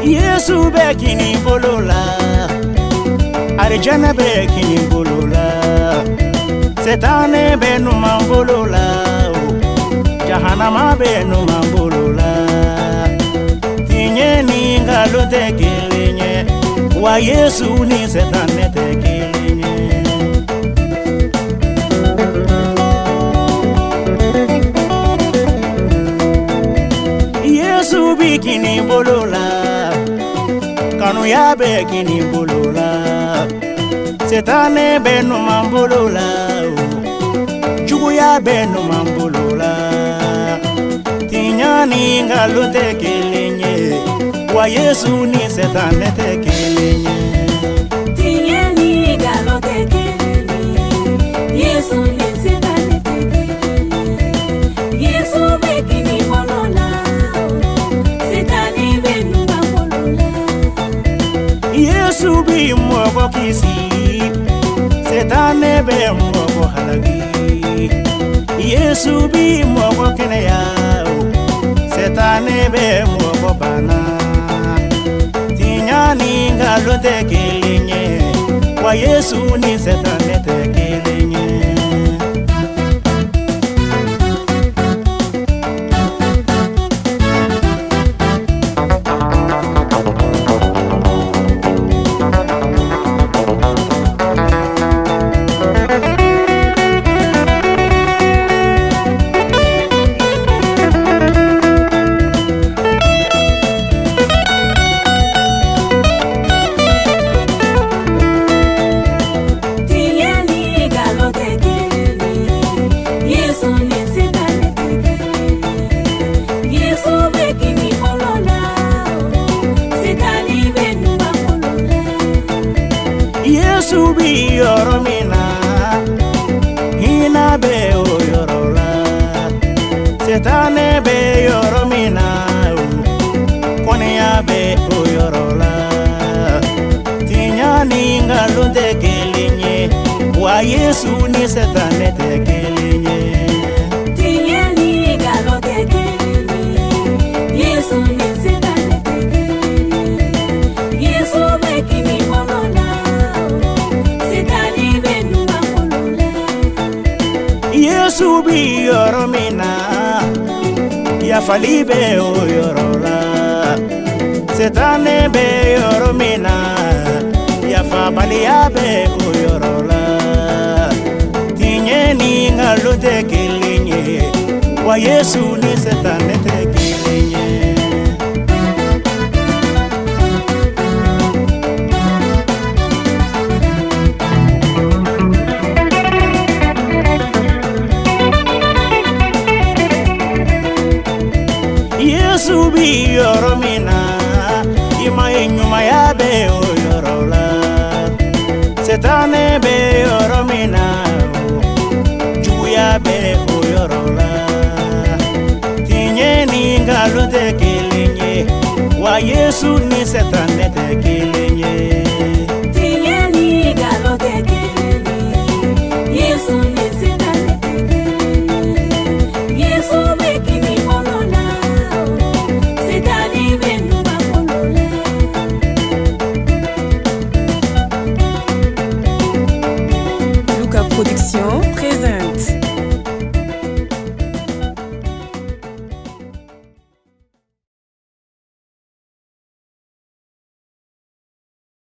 Yesu bekini bolola, Arjana bekini bolola, Setane benu mambolola, Jahannama benu mambolola. Tinye ni ngalo tekelenye, wa Yesu ni Setane tekelenye. Yesu bikini bolola, Kanu ya bekini bolola, Setane benu mambolola, Jugu ya benu mambolola. Tinyani ngalo tekelenye, wa Yesu ni Setane tekelenye. Tinyani ngalo tekelenye, Yesu ni Setane tekelenye. Yesu bekini bolola, Setane benu mambolola. Yesu bi mwogo kisi, Setane be mwogo halagi. Yesu bi mwogo keneya, Setane be mwogo bana. Tinyani ngalo tekelenye, wa Yesu ni Setane tekelenye. Yesu bi yoromina, hina be o yorola. Setane be yoromina, koneya be o yorola. Tinyani ngalo tekelenye, wa Yesu ni Setane tekelenye. Tinyani ngalo tekelenye, Yesu ni Setane tekelenye. Yesu bekini bolola, Setane benu mambolola. Yesu bi yoromina, ya falibe o yorola. Setane be yoromina, ya fabali ya be o yorola. Tinyeni ngalo tekelenye, wa Yesu ni Setane tekelenye. Yesu bi yoromina, ima enyuma ya be o yorola. Setane be yoromina, jugu ya be o yorola. Tinyeni ngalo tekelenye, wa Yesu ni Setane tekelenye.